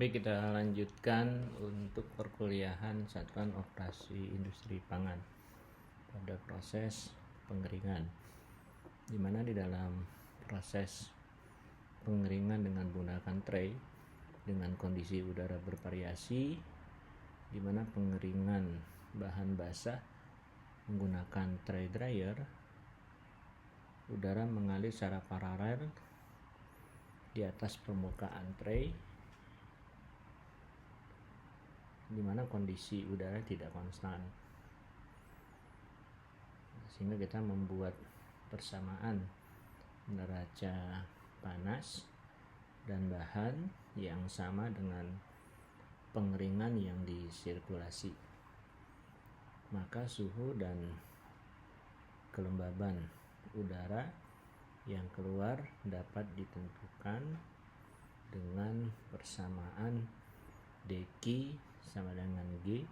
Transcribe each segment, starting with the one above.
Baik, kita lanjutkan untuk perkuliahan Satuan Operasi Industri Pangan pada proses pengeringan, di mana di dalam proses pengeringan dengan menggunakan tray dengan kondisi udara bervariasi, di mana pengeringan bahan basah menggunakan tray dryer, udara mengalir secara paralel di atas permukaan tray, di mana kondisi udara tidak konstan, sehingga kita membuat persamaan neraca panas dan bahan yang sama dengan pengeringan yang disirkulasi. Maka suhu dan kelembaban udara yang keluar dapat ditentukan dengan persamaan dq sama dengan G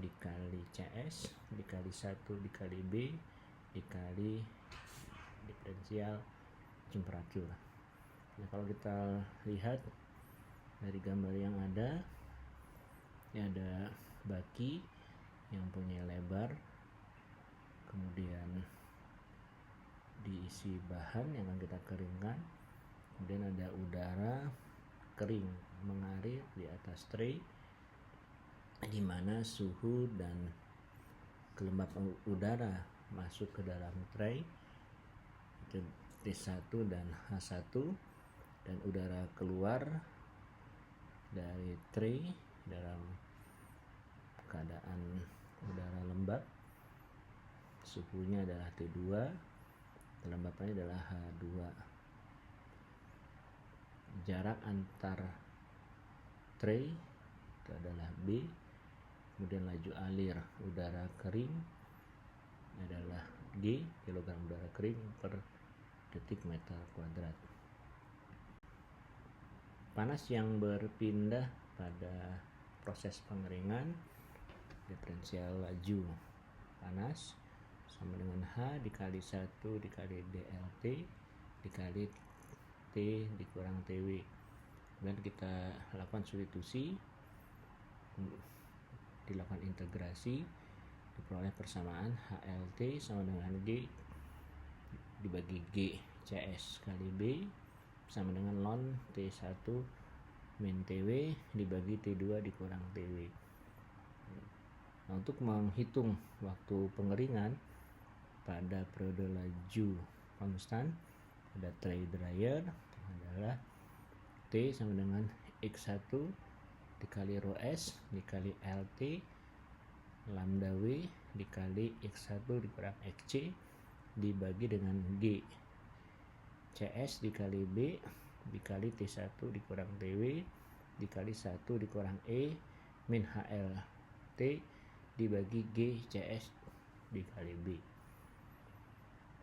dikali CS dikali 1 dikali B dikali diferensial temperatur. Nah, kalau kita lihat dari gambar yang ada, ini ada baki yang punya lebar, kemudian diisi bahan yang akan kita keringkan, kemudian ada udara kering mengalir di atas tray, di mana suhu dan kelembapan udara masuk ke dalam tray itu T1 dan H1, dan udara keluar dari tray dalam keadaan udara lembab, suhunya adalah T2, kelembapannya adalah H2. Jarak antar tray itu adalah B, kemudian laju alir udara kering adalah G, kilogram udara kering per detik meter kuadrat. Panas yang berpindah pada proses pengeringan, diferensial laju panas sama dengan H dikali 1 dikali DLT dikali T dikurang TW. Kemudian kita lakukan substitusi, dilakukan integrasi, diperoleh persamaan HLT sama dengan G dibagi G CS kali B sama dengan ln T1 min TW dibagi T2 dikurang TW. Nah, untuk menghitung waktu pengeringan pada periode laju konstan pada tray dryer adalah T sama dengan X1 dikali rho S dikali LT lambda W dikali X1 dikurang XC dibagi dengan G CS dikali B dikali T1 dikurang TW dikali 1 dikurang E min HLT dibagi G CS dikali B.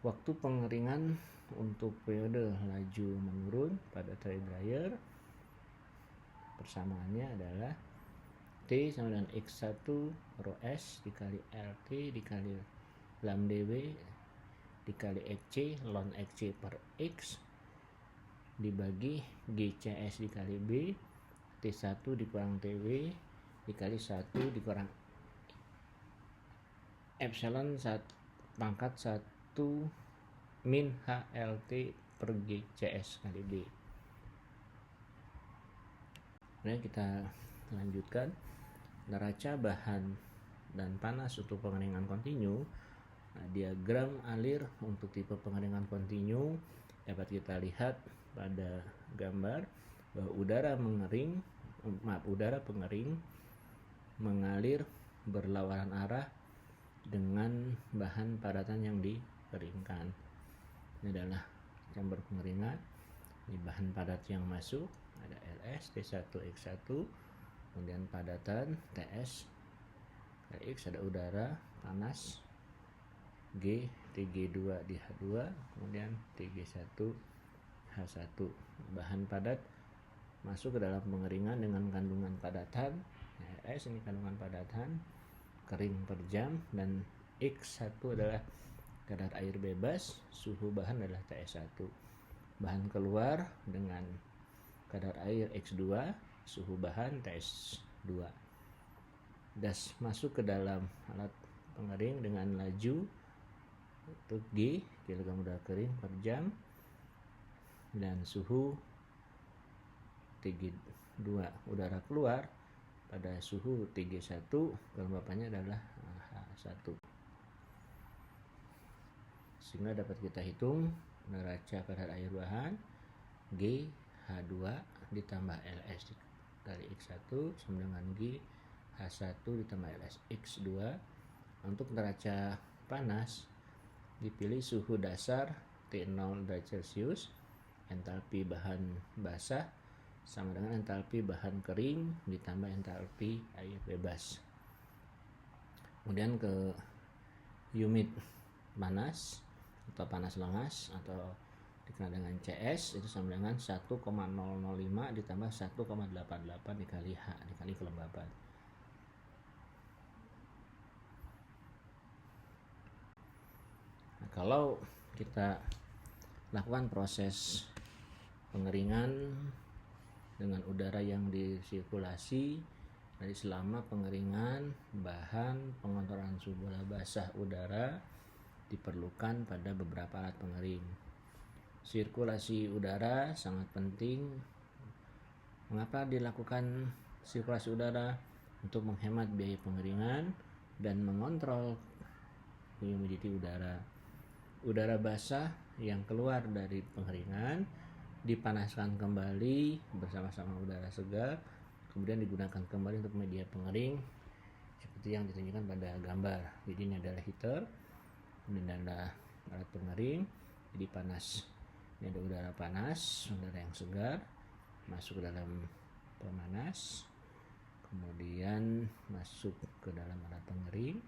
Waktu pengeringan untuk periode laju menurun pada tray dryer persamaannya adalah T sama dengan X1 rho S dikali LT dikali lambda W dikali XC ln XC per X dibagi GCS dikali B T1 dikurang TW dikali 1 dikurang epsilon 1 pangkat 1 min HLT per GCS kali B. Kemudian kita lanjutkan neraca bahan dan panas untuk pengeringan kontinu. Nah, diagram alir untuk tipe pengeringan kontinu dapat kita lihat pada gambar bahwa udara pengering mengalir berlawanan arah dengan bahan padatan yang dikeringkan. Ini adalah chamber pengeringan. Ini bahan padat yang masuk, ada LS T1 X1, kemudian padatan TS X, ada udara panas G TG2 di H2, kemudian TG1 H1. Bahan padat masuk ke dalam pengeringan dengan kandungan padatan S, ini kandungan padatan kering per jam, dan X1 adalah kadar air bebas, suhu bahan adalah TS1. Bahan keluar dengan kadar air X2, suhu bahan TS2. Das masuk ke dalam alat pengering dengan laju untuk G kg udara kering per jam dan suhu TG2. Udara keluar pada suhu TG1, kelembapannya adalah H1. Sehingga dapat kita hitung neraca kadar air bahan G H2 ditambah LS kali X1 sama dengan G H1 ditambah LS X2. Untuk neraca panas dipilih suhu dasar T0 derajat Celcius, entalpi bahan basah sama dengan entalpi bahan kering ditambah entalpi air bebas. Kemudian ke humid panas atau panas lengas atau dikenal dengan CS, itu sama dengan 1,005 ditambah 1,88 dikali H dikali kelembapan. Nah, kalau kita lakukan proses pengeringan dengan udara yang disirkulasi, dari selama pengeringan bahan pengontrolan suhu bola basah udara diperlukan pada beberapa alat pengering. Sirkulasi udara sangat penting. Mengapa dilakukan sirkulasi udara? Untuk menghemat biaya pengeringan dan mengontrol humidity udara. Udara basah yang keluar dari pengeringan dipanaskan kembali bersama-sama udara segar, kemudian digunakan kembali untuk media pengering seperti yang ditunjukkan pada gambar. Jadi ini adalah heater, ini adalah alat pengering. Jadi panas, ini ada udara panas, udara yang segar masuk ke dalam pemanas, kemudian masuk ke dalam alat pengering.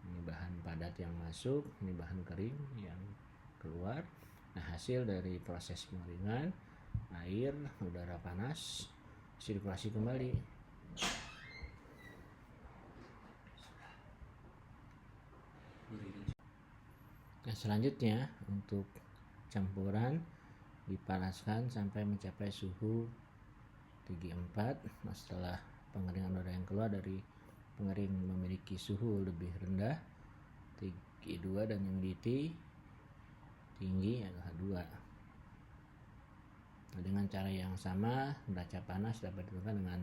Ini bahan padat yang masuk, ini bahan kering yang keluar. Nah, hasil dari proses pengeringan, air, udara panas sirkulasi kembali. Nah, selanjutnya untuk campuran dipanaskan sampai mencapai suhu TG4. Nah, setelah pengeringan udara yang keluar dari pengering memiliki suhu lebih rendah TG2 dan humidity tinggi adalah H2. Nah, dengan cara yang sama neraca panas dapat ditentukan dengan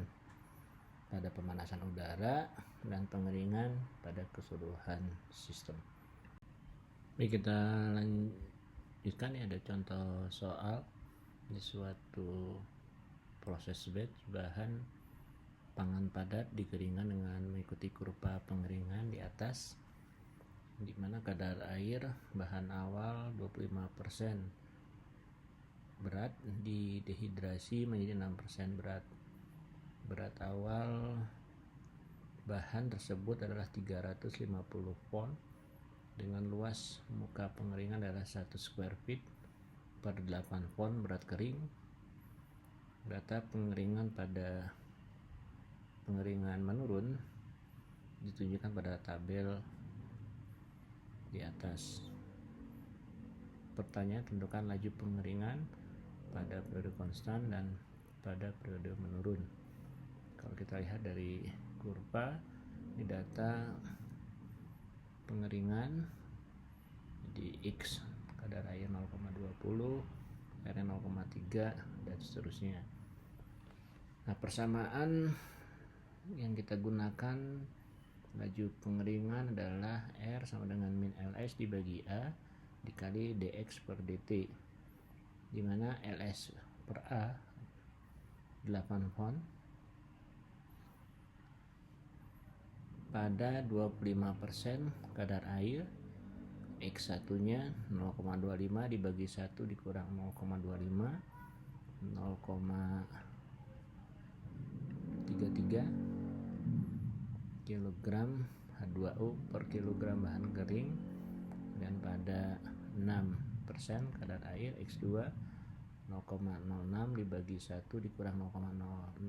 pada pemanasan udara dan pengeringan pada keseluruhan sistem. Baik, kita lanjutkan. Ada contoh soal di suatu proses batch bahan pangan padat dikeringkan dengan mengikuti kurva pengeringan di atas, di mana kadar air bahan awal 25% berat didehidrasi menjadi 6% berat. Berat awal bahan tersebut adalah 350 pound dengan luas muka pengeringan adalah 1 square feet per 8 pound berat kering. Data pengeringan pada pengeringan menurun ditunjukkan pada tabel di atas. Pertanyaan, tentukan laju pengeringan pada periode konstan dan pada periode menurun. Kalau kita lihat dari kurva, ini data pengeringan di X kadar air 0,20, air 0,3 dan seterusnya. Nah, persamaan yang kita gunakan laju pengeringan adalah R sama dengan min LS dibagi A dikali dx per dt, di mana LS per A 8 pound pada 25% kadar air. X1 nya 0,25 dibagi 1 dikurang 0,25, 0,33 kilogram H2O per kilogram bahan kering, dan pada 6% kadar air X2 0,06 dibagi 1 dikurang 0,06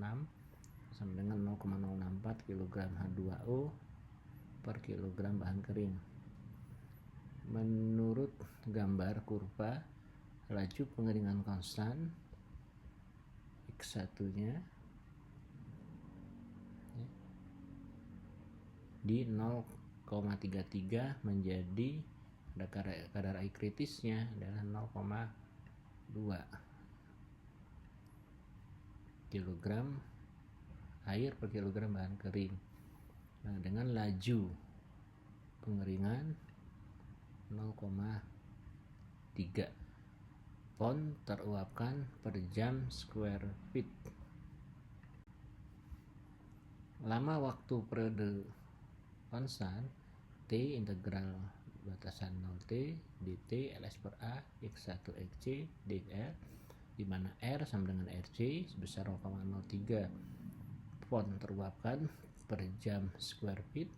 sama dengan 0,064 kg H2O per kilogram bahan kering. Menurut gambar kurva, laju pengeringan konstan X1 nya di 0,33 menjadi kadar air kritisnya adalah 0,2 kg air per kilogram bahan kering. Nah, dengan laju pengeringan 0,3 pon teruapkan per jam square feet. Lama waktu periode konstan T integral batasan 0T dt ls per A x1 xc dr, di mana R sama dengan RC sebesar 0,03 pon teruapkan per jam square feet,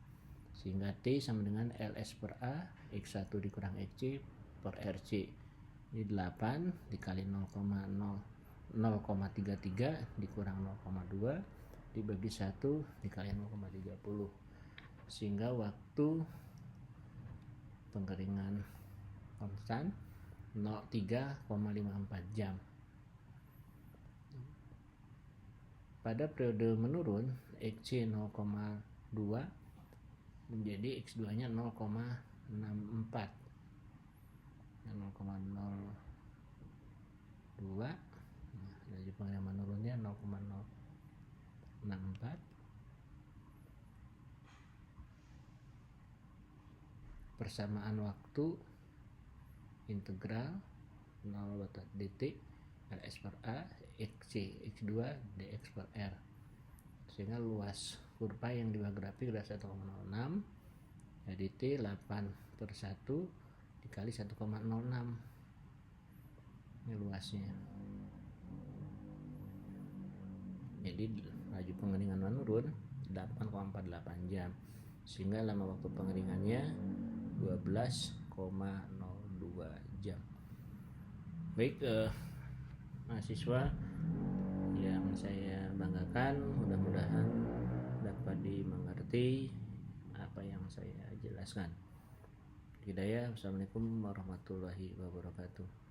sehingga T sama dengan ls per A x1 dikurang xc per RC. Ini 8 dikali 0,33 dikurang 0,2 dibagi 1 dikali 0,30, sehingga waktu pengeringan konstan 3,54 jam. Pada periode menurun Xc 0,2 menjadi X2 nya 0,64. 0,02 laju pengeringan menurunnya 0,064 persamaan waktu integral 0 dt ls per A xc x2 dx per r, sehingga luas kurva yang di bawah grafik adalah 1,06, jadi T 8 per 1 dikali 1,06, ini luasnya. Jadi laju pengeringan menurun 8,48 jam, sehingga lama waktu pengeringannya 12,02 jam. Baik, mahasiswa yang saya banggakan, mudah-mudahan dapat dimengerti apa yang saya jelaskan. Hidayah. Assalamualaikum warahmatullahi wabarakatuh.